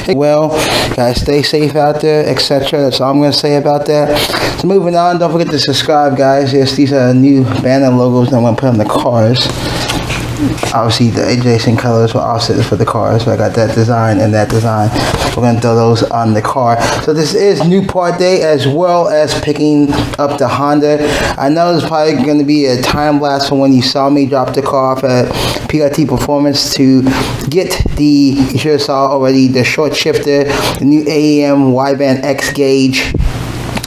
Well, guys, stay safe out there, etc. That's all I'm going to say about that. So moving on, don't forget to subscribe, guys. Yes, these are new banner logos that I'm going to put on the cars. Obviously, the adjacent colors were offset for the cars, so I got that design and that design. We're going to throw those on the car. So this is new part day, as well as picking up the Honda. I know there's probably going to be a time lapse from when you saw me drop the car off at PRT Performance to get the, you should have saw already, the short shifter, the new AEM wideband X gauge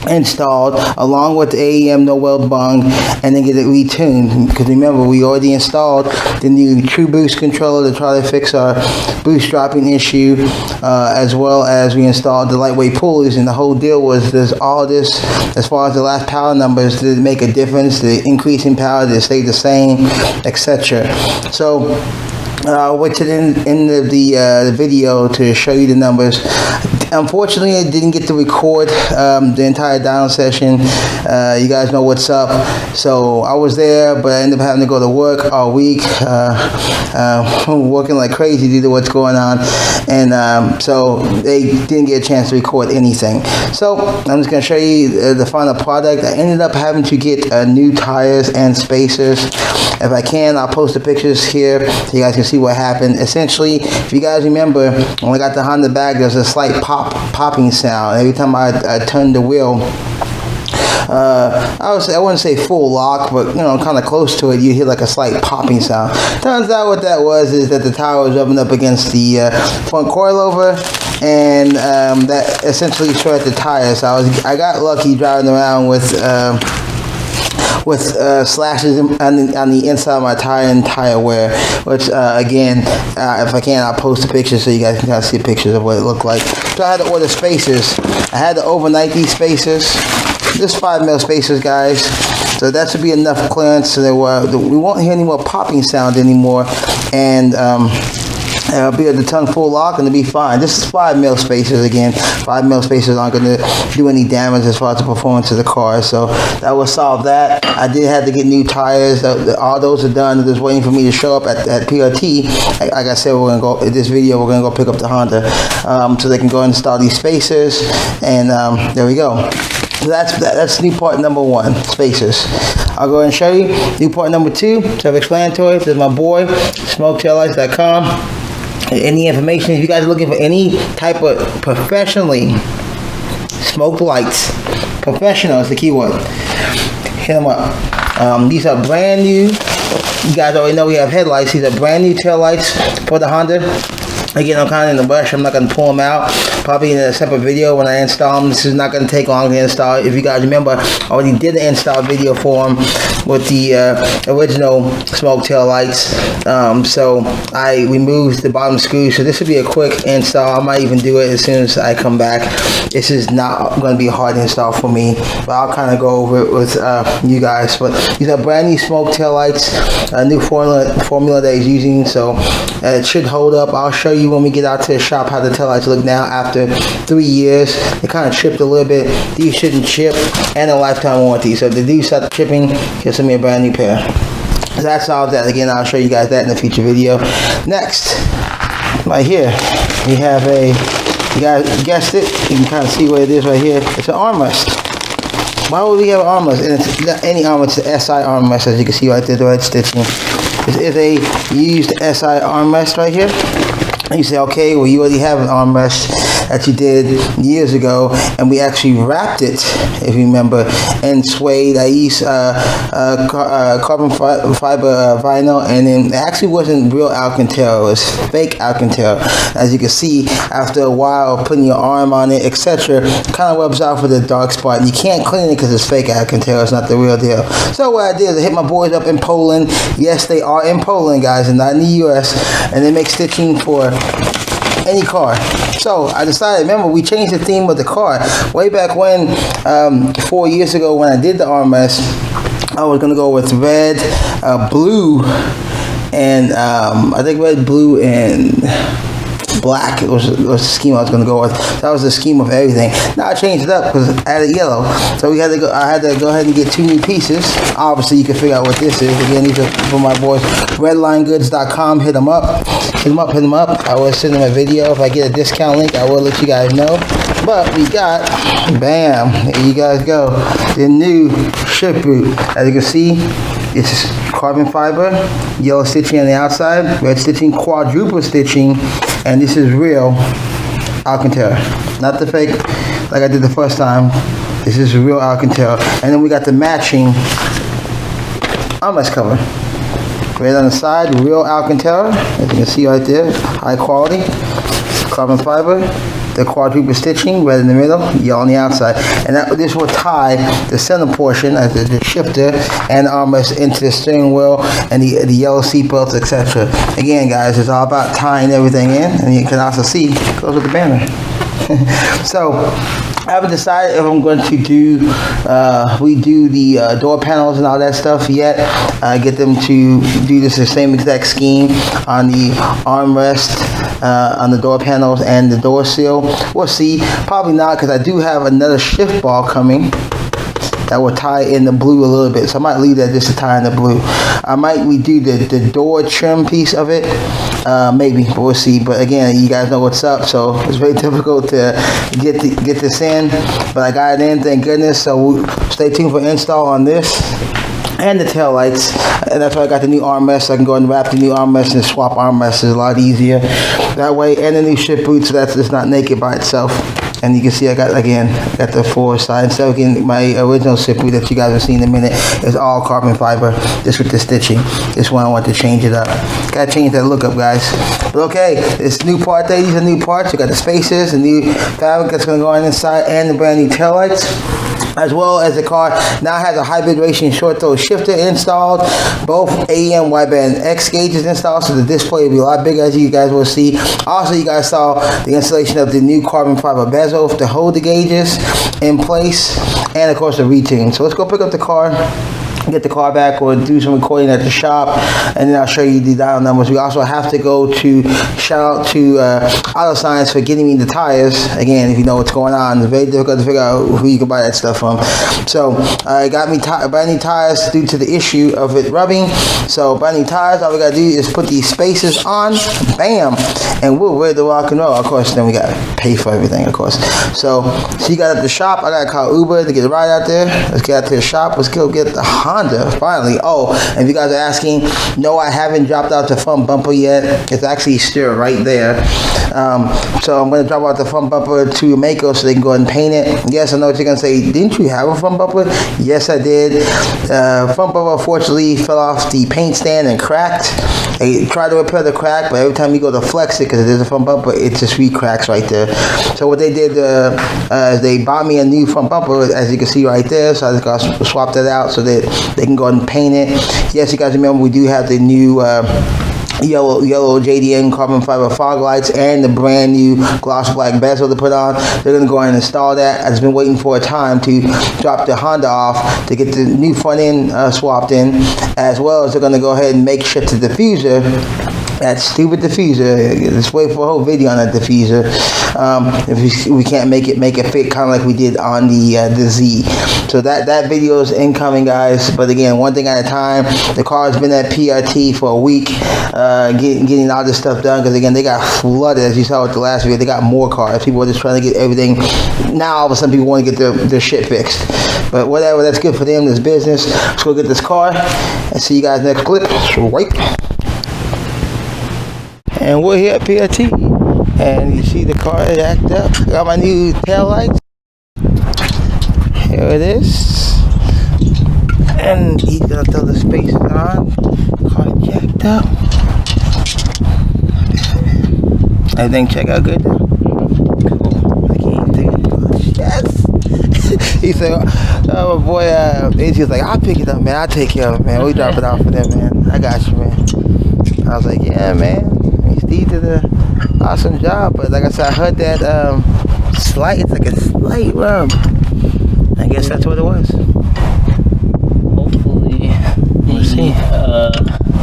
installed, along with the AEM no weld bung, and then get it retuned. Because remember, we already installed the new True Boost controller to try to fix our boost dropping issue, as well as we installed the lightweight pulleys. And the whole deal was there's all this, as far as the last power numbers, did it make a difference? The increase in power, did it stay the same, etc. So wait to the end of the video to show you the numbers. Unfortunately, I didn't get to record the entire down session. You guys know what's up. So I was there, but I ended up having to go to work all week, working like crazy due to what's going on. And so they didn't get a chance to record anything. So I'm just going to show you the final product. I ended up having to get new tires and spacers. If I can, I'll post the pictures here so you guys can see what happened. Essentially, if you guys remember, when I got the Honda bag, there's a slight popping sound every time I turned the wheel. I wouldn't say full lock, but you know, kind of close to it. You hear like a slight popping sound. Turns out what that was is that the tire was rubbing up against the front coilover, and that essentially shorted the tire. So I got lucky driving around with slashes on the inside of my tire and tire wear, which again, if I can, I'll post the pictures so you guys can kind of see pictures of what it looked like. So I had to order spacers. I had to overnight these spacers. Just 5mm spacers, guys. So that should be enough clearance so that we won't hear any more popping sound anymore, and I'll be at the tongue full lock and it'll be fine. This is 5mm spacers again. 5mm spacers aren't going to do any damage as far as the performance of the car. So that will solve that. I did have to get new tires. All those are done. They're just waiting for me to show up at PRT. Like I said, we're going to go, in this video, we're going to go pick up the Honda so they can go and install these spacers. And there we go. So that's new part number 1, spacers. I'll go ahead and show you new part number 2, self-explanatory. This is my boy, smoketaillights.com. Any information, if you guys are looking for any type of professionally smoked lights, professional is the key word, hit them up. These are brand new. You guys already know we have headlights. These are brand new tail lights for the Honda. Again, I'm kind of in the rush. I'm not going to pull them out. Probably in a separate video when I install them. This is not going to take long to install. If you guys remember, I already did an install video for them with the original smoke tail lights. So I removed the bottom screw. So this will be a quick install. I might even do it as soon as I come back. This is not going to be a hard install for me, but I'll kind of go over it with you guys. But these are brand new smoke tail lights, a new formula that he's using. So it should hold up. I'll show you when we get out to the shop how the taillights look now after 3 years. They kind of chipped a little bit. These shouldn't chip, and a lifetime warranty. So if they do start chipping, just send me a brand new pair. So that's all that. Again, I'll show you guys that in a future video. Next, right here, we have a, you guys guessed it, you can kind of see what it is right here. It's an armrest. Why would we have an armrest? And it's not any armrest, it's an SI armrest, as you can see right there, the red stitching. This is a used SI armrest right here. And you say, okay, well, you already have an armrest that you did years ago, and we actually wrapped it, if you remember, in suede. I used carbon fiber vinyl, and then it actually wasn't real Alcantara. It was fake Alcantara. As you can see, after a while, putting your arm on it, etc., kind of rubs off with a dark spot. And you can't clean it because it's fake Alcantara. It's not the real deal. So what I did is I hit my boys up in Poland. Yes, they are in Poland, guys, and not in the U.S., and they make stitching for any car. So I decided, remember, we changed the theme of the car way back when, 4 years ago when I did the armrest. I was gonna go with red, blue, and I think red, blue, and black. It was the scheme I was gonna go with. That was the scheme of everything. Now I changed it up because I added yellow. So I had to go ahead and get 2 new pieces. Obviously, you can figure out what this is. Again, these are from my boys, redlinegoods.com. Hit them up. Hit them up. I will send them a video. If I get a discount link, I will let you guys know. But we got, bam, there you guys go, the new ship boot. As you can see, it's carbon fiber, yellow stitching on the outside, red stitching, quadruple stitching, and this is real Alcantara. Not the fake like I did the first time. This is real Alcantara. And then we got the matching armrest cover. Right on the side, real Alcantara, as you can see right there, high quality, carbon fiber, the quadruple stitching right in the middle, yellow on the outside. And this will tie the center portion, the shifter and the armrest into the steering wheel and the yellow seat belts, etc. Again, guys, it's all about tying everything in, and you can also see it goes with the banner. So I haven't decided if I'm going to do redo the door panels and all that stuff yet. Get them to do this the same exact scheme on the armrest, on the door panels and the door seal. We'll see. Probably not, because I do have another shift ball coming that will tie in the blue a little bit, so I might leave that just to tie in the blue. I might redo the door trim piece of it, maybe, but we'll see. But again, you guys know what's up, so it's very difficult to get this in, but I got it in, thank goodness. So stay tuned for install on this and the tail lights, and that's why I got the new armrest, so I can go and wrap the new armrest and swap armrests. Is a lot easier that way, and the new ship boot, so that's it's not naked by itself. And you can see I got the 4 sides. Instead of getting my original ship boot that you guys will see in a minute, it's all carbon fiber, just with the stitching. This one I want to change it up. Gotta change that look up, guys. But okay, this new part there, these are new parts. You got the spacers, the new fabric that's gonna go on inside, and the brand new taillights. As well as the car now has a hybrid racing short throw shifter installed, both AEM wideband X gauges installed, so the display will be a lot bigger, as you guys will see. Also, you guys saw the installation of the new carbon fiber bezel to hold the gauges in place, and of course the Retuned. So let's go pick up the car, get the car back, or do some recording at the shop, and then I'll show you the dial numbers. We also have to go to shout out to Auto Science for getting me the tires. Again, if you know what's going on, it's very difficult to figure out who you can buy that stuff from. So I got me brand new tires due to the issue of it rubbing. So brand new tires, all we gotta do is put these spacers on, bam, and we're ready to rock and roll. Of course, then we gotta pay for everything, of course. So she got at the shop, I gotta call Uber to get a ride out there. Let's get out to the shop, let's go get the Honda, finally. Oh, and if you guys are asking, no, I haven't dropped out the front bumper yet. It's actually still right there. So I'm going to drop out the front bumper to Mako so they can go ahead and paint it. Yes, I know what you're going to say. Didn't you have a front bumper? Yes, I did. Front bumper unfortunately fell off the paint stand and cracked. They tried to repair the crack, but every time you go to flex it, because there's a front bumper, it just re-cracks right there. So what they did, they bought me a new front bumper, as you can see right there. So I just got to swap that out so that they can go ahead and paint it. Yes, you guys remember we do have the new yellow JDM carbon fiber fog lights and the brand new gloss black bezel to put on. They're going to go ahead and install that. I've just been waiting for a time to drop the Honda off to get the new front end swapped in, as well as they're going to go ahead and make shift the diffuser. That stupid diffuser. Let's wait for a whole video on that diffuser. If we can't make it fit, kind of like we did on the Z. So that video is incoming, guys. But again, one thing at a time. The car has been at PRT for a week, getting all this stuff done. Because again, they got flooded, as you saw with the last video. They got more cars. People are just trying to get everything. Now all of a sudden, people want to get their shit fixed. But whatever, that's good for them. This business. Let's go get this car and see you guys next clip. Right. And we're here at PRT, and you see the car is act up. Got my new tail lights. Here it is. And he's gonna throw the spacers on. Car jacked up. Everything check out good now? Cool. I can't think of it. Yes! He said, oh my boy, he's like, I'll pick it up, man. I'll take care of it, man. We drop it off for them, man. I got you, man. I was like, yeah, man. Steve did an awesome job, but like I said, I heard that it's like a slight rub. I guess that's what it was. Hopefully the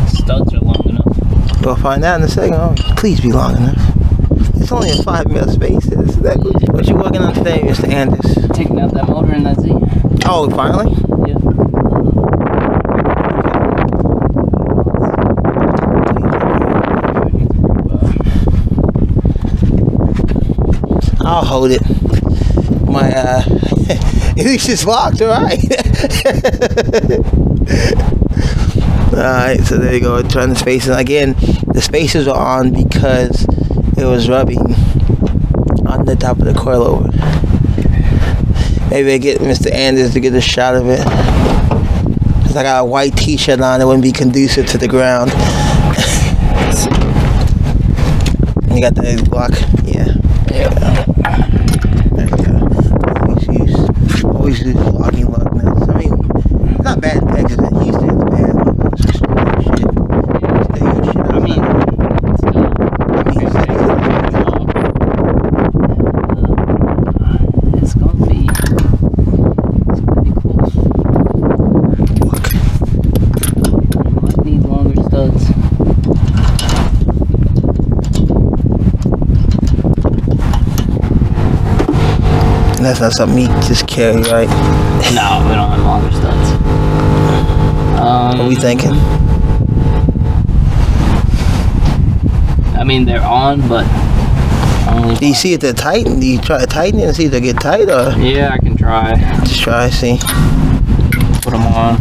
studs are long enough. We'll find out in a second. Oh, please be long enough. It's only a 5 mil space. What you working on today, Mr. Anders? Taking out that motor in that Z. Oh, finally? Yeah. I'll hold it. My at least it's locked, alright. Alright, so there you go. Turn the spacers. Again, the spacers are on because it was rubbing on the top of the coilover. Maybe I get Mr. Anders to get a shot of it. Cause I got a white t-shirt on, it wouldn't be conducive to the ground. You got the block? Yeah. Yeah. There we go. Always use locking lug nuts. I mean, it's not bad in Texas. In Houston, it's bad. It's just shit. I mean, it's gonna be close. Look. Might need longer studs. And that's not something you just carry, right? No, we don't have longer studs. What are we thinking? I mean, they're on, but only. Do you see if they're tight? Do you try to tighten it and see if they get tight, or Yeah, I can try. just try, see? Put them on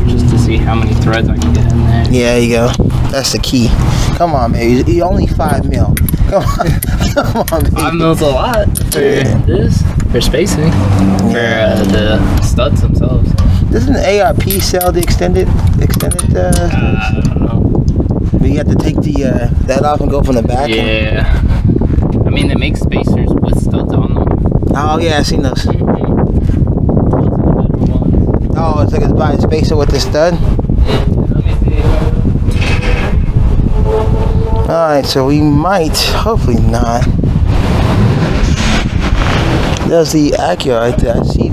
just to see how many threads I can get in there. Yeah, there you go. That's the key. Come on, baby. You're only 5 mil. Come on. Come on, baby. 5 mils a lot for this. For spacing. Yeah. For the studs themselves. Doesn't ARP sell the extended I don't know. but you have to take the that off and go from the back? Yeah. I mean, they make spacers with studs on them. Oh, yeah, I seen those. Those are the better ones. Oh, it's like it's by a spacer with the stud? Yeah, let me see. Alright, so we might, hopefully not. There's the Acura right there. I see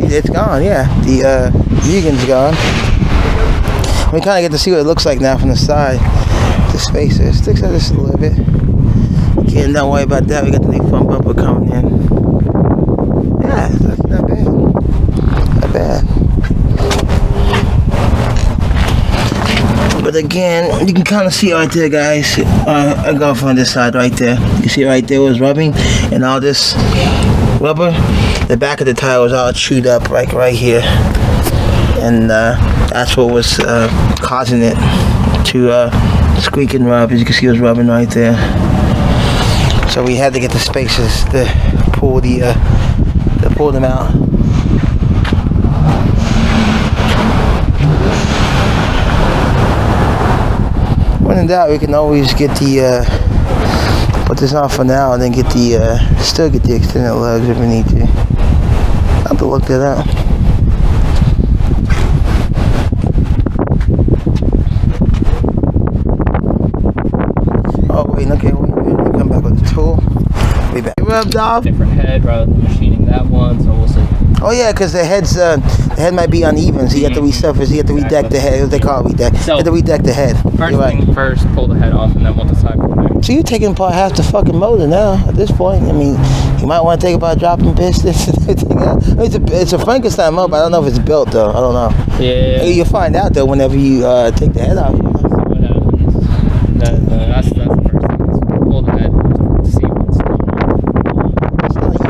that it's gone, yeah. The vegan's gone. We kind of get to see what it looks like now from the side. The spacer, it sticks out just a little bit. Again, don't worry about that. We got the new front bumper coming in. Yeah, that's not bad. Not bad. But again, you can kind of see right there, guys. I go from this side right there. You see right there was rubbing, and all this rubber, the back of the tire was all chewed up, like right here, and that's what was causing it to squeak and rub. As you can see, it was rubbing right there. So we had to get the spacers to pull them out. When in doubt, we can always get the put this on for now, and then get the still get the extended lugs if we need to. I'll have to look that up. Oh wait, okay, wait. Come back with the tool. Be back. Rubbed off. Different head rather than machining that one, so we'll see. Oh yeah, because the head might be uneven, so you have to resurface. You have to redeck the head. What they call it, redeck. So, you have to redeck the head. First You're thing right. first, pull the head off, and then we'll decide from there. So you're taking apart half the fucking motor now. At this point, I mean, you might want to think about dropping pistons and everything else. I mean, it's a Frankenstein motor, but I don't know if it's built though. I don't know. Yeah. You'll find out though whenever you take the head off. What happens? That's the first thing. Is pull the head to see what's going on. It's not easy.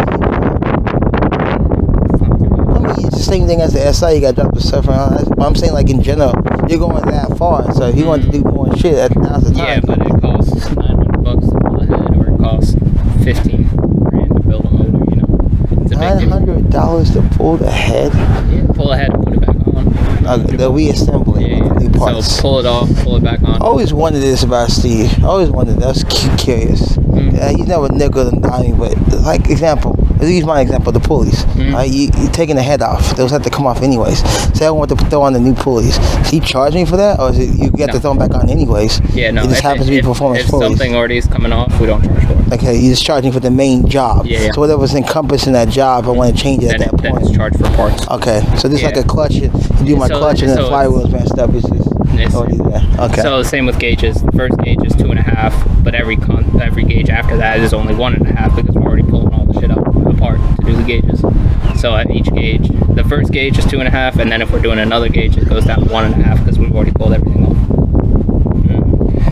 It's not too bad. I mean, it's the same thing as the SI. You got to drop the stuff around. But I'm saying, like in general, you're going that far. So if you want to do more shit, now's the time. Yeah, but it costs $900 to pull the head, or it costs $15,000 to build a motor. You know, it's a big difference. $900 to pull the head. Yeah, pull the head and put it back on. The reassembly, Yeah, the new parts. so pull it off, pull it back on. I always wondered this about Steve. I always wondered. I was curious. He's never nickel and diming, but like example, let's use my example, the pulleys. You're taking the head off; those have to come off anyways. Say I want to throw on the new pulleys. Does he charge me for that, or is it you get to throw them back on anyways? Yeah, no. It just happens to be performance if pulleys. something already is coming off, we don't charge for it. Okay, you're just charging for the main job. Yeah. So whatever's encompassing that job, I want to change it at that Then point. it's charged for parts. Okay, so this is like a clutch. You do my So- clutch and then so the flywheel's messed up. It's just It's, Oh, yeah. Okay. So same with gauges. The first gauge is 2.5, but every gauge after that is only 1.5 because we're already pulling all the shit apart to do the gauges. So at each gauge, the first gauge is 2.5, and then if we're doing another gauge, it goes down to 1.5 because we've already pulled everything off.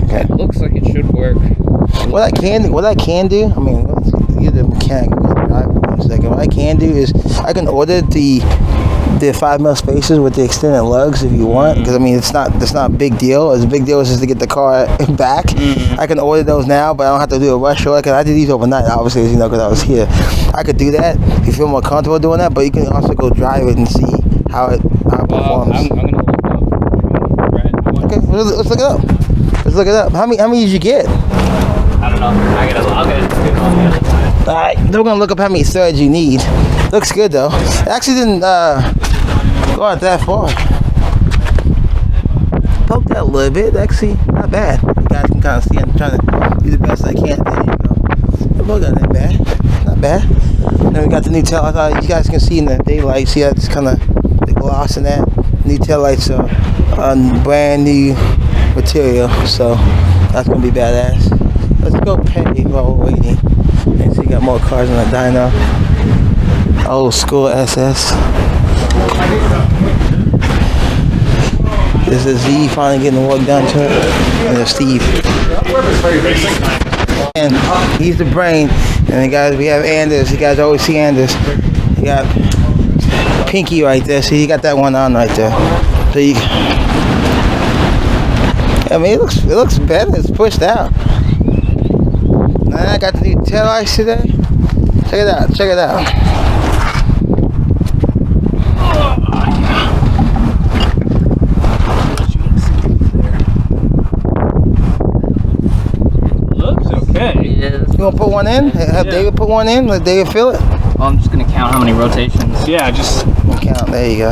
Okay. It looks like it should work. What I can do, I mean, you're the mechanic, drive one second. What I can do is I can order the 5mm spacers with the extended lugs if you want, because I mean it's not a big deal. It's a big deal is just to get the car back. I can order those now, but I don't have to do a rush order because I did these overnight, obviously, as you know, because I was here. I could do that if you feel more comfortable doing that, but you can also go drive it and see how it performs. I'm gonna look up. Right. Okay, let's look it up. Let's look it up. How many did you get? I don't know. I'll get it on the other side. Alright, then we're gonna look up how many threads you need. Looks good though. It actually didn't go out that far. Poke that a little bit, actually, not bad. You guys can kind of see I'm trying to do the best I can. There you go. The poke got that bad. Not bad. Then we got the new tail. I thought you guys can see in the daylight, see that's kind of the gloss in that. New tail lights are brand new material, so that's gonna be badass. Let's go pay while we're waiting. And see, got more cars in the dyno. Old school SS. This is Z finally getting the work done to it. And there's Steve. And he's the brain. And then guys, we have Anders. You guys always see Anders. You got Pinky right there. So you got that one on right there. So you, I mean, it looks better. It's pushed out. And I got the new tail lights today. Check it out. Check it out. Looks okay. Yeah, You want to put one in? Have David put one in? Let David fill it? well, I'm just gonna count how many rotations. Yeah, just Count. There you go.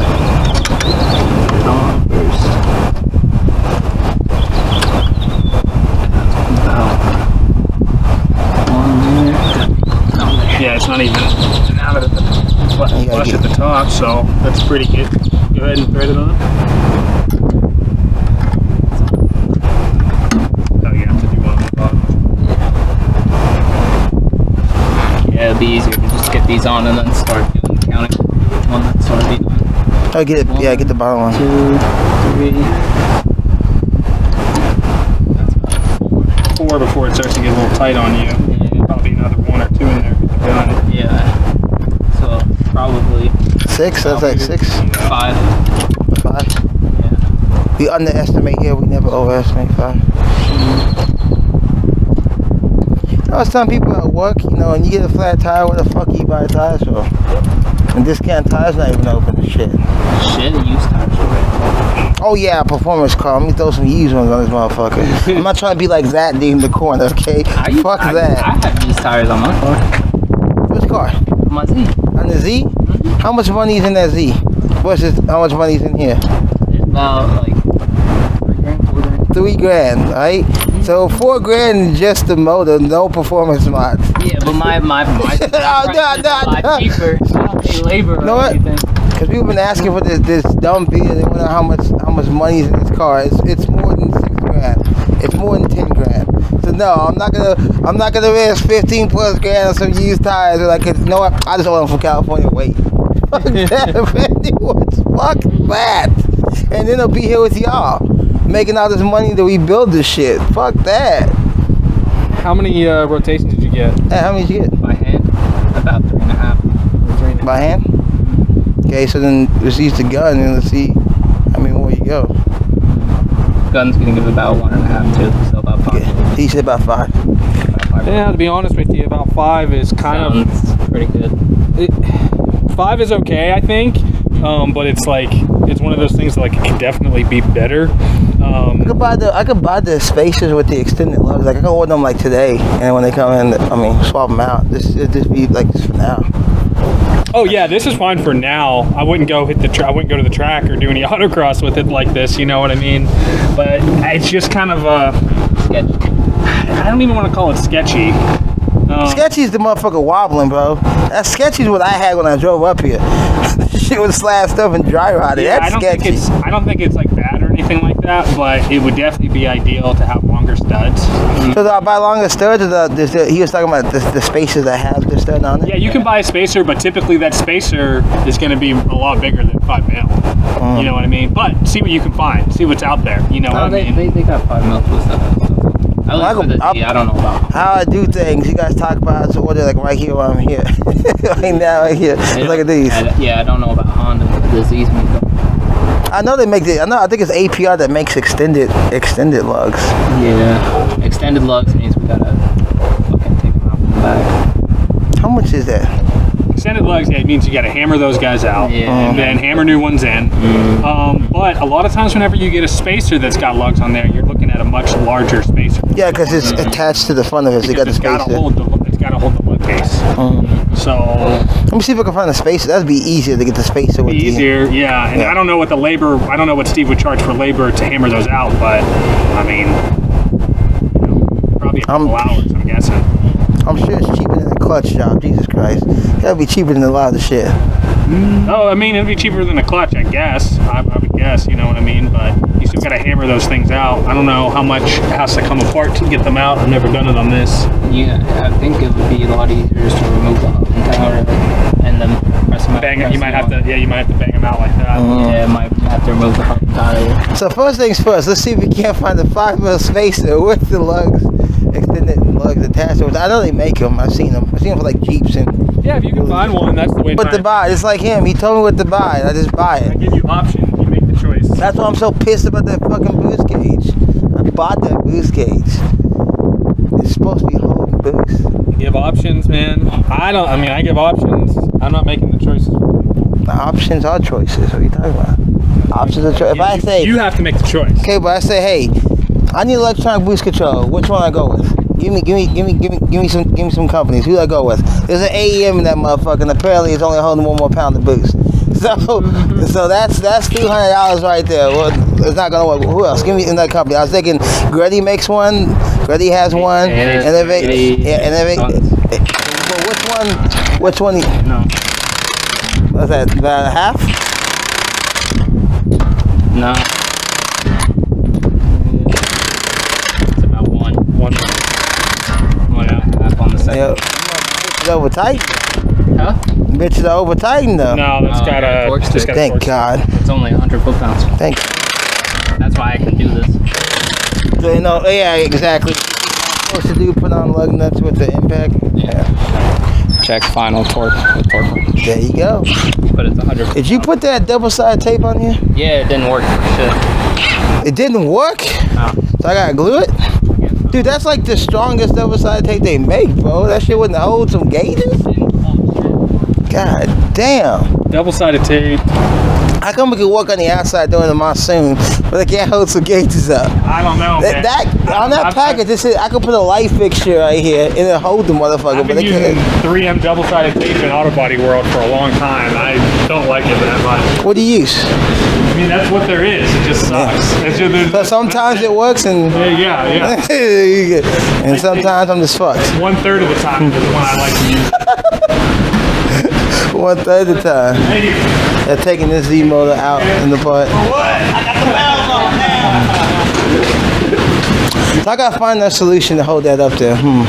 yeah, it's not even out of the flush at the top, so that's pretty good. Go ahead and thread it on. Oh, you have to do one on the bottom. Yeah, it'd be easier to just get these on and then start doing the counting. One that's already on. Oh, get it. Yeah, get the bottom one. 2, 3. That's about 4. 4 before it starts to get a little tight on you. Yeah. Probably another 1 or 2 in there. Done. Yeah. So probably 6. That's like 6. 5. 5. Yeah. We underestimate here. We never overestimate 5. I was telling people at work, you know, when you get a flat tire, what the fuck you buy tires for? And discount tires not even open and shit. Shit, used tires already. Oh yeah, performance car. Let me throw some used ones on this motherfucker. I'm not trying to be like that dude in the corner, okay? Fuck that. I have used tires on my car. Which car? On my Z. On the Z? How much money is in that Z? How much money is in here? It's about like 3 grand, 4 grand. 3 grand, right? So 4 grand just the motor, no performance mods. Yeah, but my no. price is a lot cheaper. I don't pay labor or Know what? anything. Because people been asking for this dumb video. They want to know how much money is in this car. It's more than 6 grand. It's more than 10 grand. So no, I'm not gonna risk 15 plus grand on some used tires. Like, you know what? I just ordered them from California. Wait, fuck that, fuck that. And then I'll be here with y'all, making all this money to rebuild this shit. Fuck that. How many rotations did you get? Hey, how many did you get? By hand, about 3.5. By hand? Okay, so then let's use the gun and let's see how many more you go. Gun's gonna give about 1.5 too, so about 5. Okay. He said about 5. Yeah, to be honest with you, about 5 is kind Sounds pretty good. 5 is okay, I think, but it's like it's one of those things that like it can definitely be better. I could buy the spacers with the extended lugs. Like I can order them like today, and when they come in, I mean swap them out. Just be like this for now. Oh yeah, this is fine for now. I wouldn't go hit the I wouldn't go to the track or do any autocross with it like this. You know what I mean? But it's just kind of Sketchy. I don't even want to call it sketchy. Sketchy's the motherfucker wobbling, bro. That sketchy's what I had when I drove up here. Shit was slashed up and dry rotted. Yeah, That's sketchy. I don't think it's like that bad or anything like that, but it would definitely be ideal to have longer studs. So do I buy longer studs, or he was talking about the spacers that have the stud on it? Yeah, you can buy a spacer, but typically that spacer is going to be a lot bigger than 5 mil. You know what I mean? But see what you can find. See what's out there. You know what I mean? They got 5 mil with stuff. I don't know about how I do things. You guys talk about to order like right here while I'm here, right now, right here. Look at these. I don't know about Honda. Disease me though. I know they make the. I think it's APR that makes extended lugs. Yeah, extended lugs means we gotta fucking take them out from the back. How much is that? Extended lugs, yeah, it means you got to hammer those guys out and then hammer new ones in. But a lot of times whenever you get a spacer that's got lugs on there, you're looking at a much larger spacer. Yeah, because it's attached to the front of it. So you got the spacer. It's got to hold the lug case. So let me see if I can find a spacer. That'd be easier to get the spacer with easier, yeah. And I don't know what the labor. I don't know what Steve would charge for labor to hammer those out, but I mean, probably a couple hours, I'm guessing. I'm sure it's cheaper than a clutch job. Jesus Christ, that'd be cheaper than a lot of the shit. Oh, I mean, it'd be cheaper than a clutch, I guess. I would guess, you know what I mean? But you still got to hammer those things out. I don't know how much has to come apart to get them out. I've never done it on this. Yeah, I think it would be a lot easier just to remove the hub and tower and then press them out. You might have to bang them out like that. Yeah, might have to remove the hub and tower. So first things first, let's see if we can't find a 5 mil spacer with the lugs, extended lugs attached. I know they make them. I've seen them. I've seen them for like Jeeps and. Yeah, if you can find one, that's the way. What to buy? It's like him. He told me what to buy. I just buy it. I give you options. You make the choice. That's why I'm so pissed about that fucking boost gauge. I bought that boost gauge. It's supposed to be holding boost. Give options, man. I give options. I'm not making the choices. The options are choices. What are you talking about? Options are choices. If I say you have to make the choice. Okay, but I say, hey, I need electronic boost control. Which one I go with? Give me some companies. Who do I go with? There's an AEM in that motherfucker, and apparently it's only holding 1 more pound of boost. So that's $200 right there. Well, it's not gonna work. Who else? Give me another company. I was thinking Greddy makes one. Greddy has one. Well, which one? No. What's that? About half? No. It's about one half on the second. Yeah. It's over tight. Huh? Bitches are over tightened though. No, that's got a. Thank God. It's only 100 foot-pounds. Thank. That's why I can do this. So, you know, yeah, exactly. Supposed to do put on lug nuts with the impact. Yeah. Check final torque with torque. There you go. But it's 100. Did you put that double-sided tape on here? Yeah, it didn't work. Shit. It didn't work? No. So I gotta glue it? Dude, that's like the strongest double-sided tape they make, bro. That shit wouldn't hold some gauges? God damn. Double-sided tape. How come we can work on the outside during the monsoon, but it can't hold some gauges up? I don't know, man. On that package, it said I could put a light fixture right here and it hold the motherfucker. I've been using 3M double-sided tape in auto body world for a long time. I don't like it that much. What do you use? I mean, that's what there is. It just sucks. Yeah. So sometimes it works and and sometimes I'm just fucked. 1/3 of the time is when I like to use it. 1/3 of the time. They're taking this Z motor out in the part. For what? I got the valve on now. So I gotta find a solution to hold that up there. I'm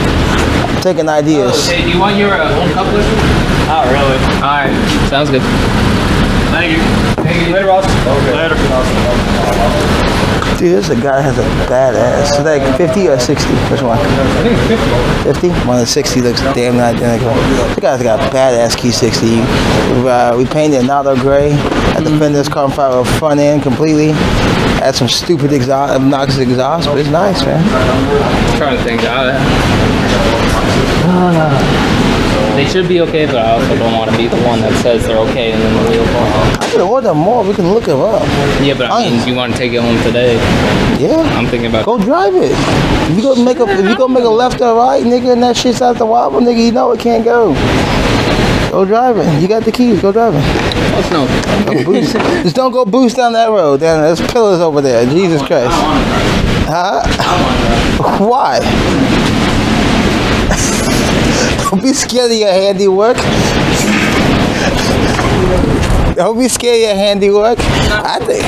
taking ideas. Oh, hey, do you want your own coupler? Not really. Alright, sounds good. Thank you. Later, Ross. Okay. Later. Dude, this is a guy that has a badass. Is that 50 or 60? Which one? I think it's 50. 50? One of the 60 looks damn identical. This guy's got a badass key 60. We painted Nado gray. Had the fenders carbon fiber front end completely. Had some stupid obnoxious exhaust, but it's nice, man. I'm trying to think. They should be okay, but I also don't want to be the one that says they're okay and then the wheel falls off. I could order more. We can look them up. Yeah, but I mean, you want to take it home today? Yeah. I'm thinking about. Go drive it. If you go make a left or right, nigga, and that shit's out the wobble, nigga, you know it can't go. Go drive it. You got the keys. Go drive it. Let's no. Just don't go boost down that road. Then there's pillars over there. Jesus Christ. Huh? Why? Don't be scared of your handiwork. Don't be scared of your handiwork. I think.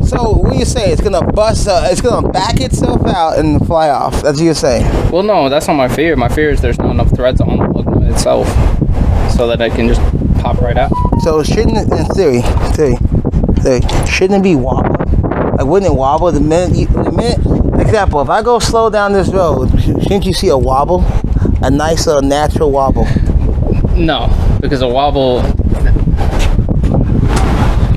So what you say? It's gonna bust. It's gonna back itself out and fly off. That's what you're saying. Well, no, that's not my fear. My fear is there's not enough threads on the lug itself, so that I can just pop right out. So shouldn't, in theory, shouldn't it be wobbling? Like, wouldn't it wobble the minute? Example: if I go slow down this road, shouldn't you see a wobble? A nice little natural wobble. No, because a wobble.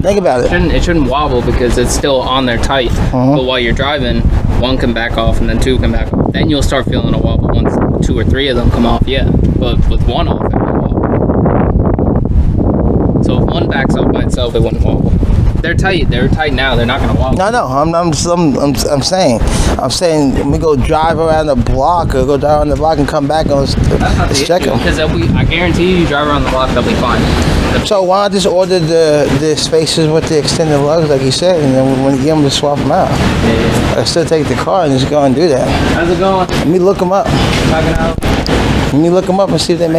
Think about it. It shouldn't wobble because it's still on there tight. But while you're driving, one can back off and then two can back off. Then you'll start feeling a wobble once 2 or 3 of them come off. Yeah, but with one off, it will wobble. So if one backs off by itself, it wouldn't wobble. They're tight. They're tight now. They're not gonna wobble. No. I'm saying let me go drive around the block or go drive around the block and come back and let's check them. Because I guarantee you drive around the block, they'll be fine. So why not just order the spacers with the extended lugs like you said, and then when you get them, just swap them out. Yeah. I still take the car and just go and do that. How's it going? Let me look them up. Talking out. Let me look them up and see if they make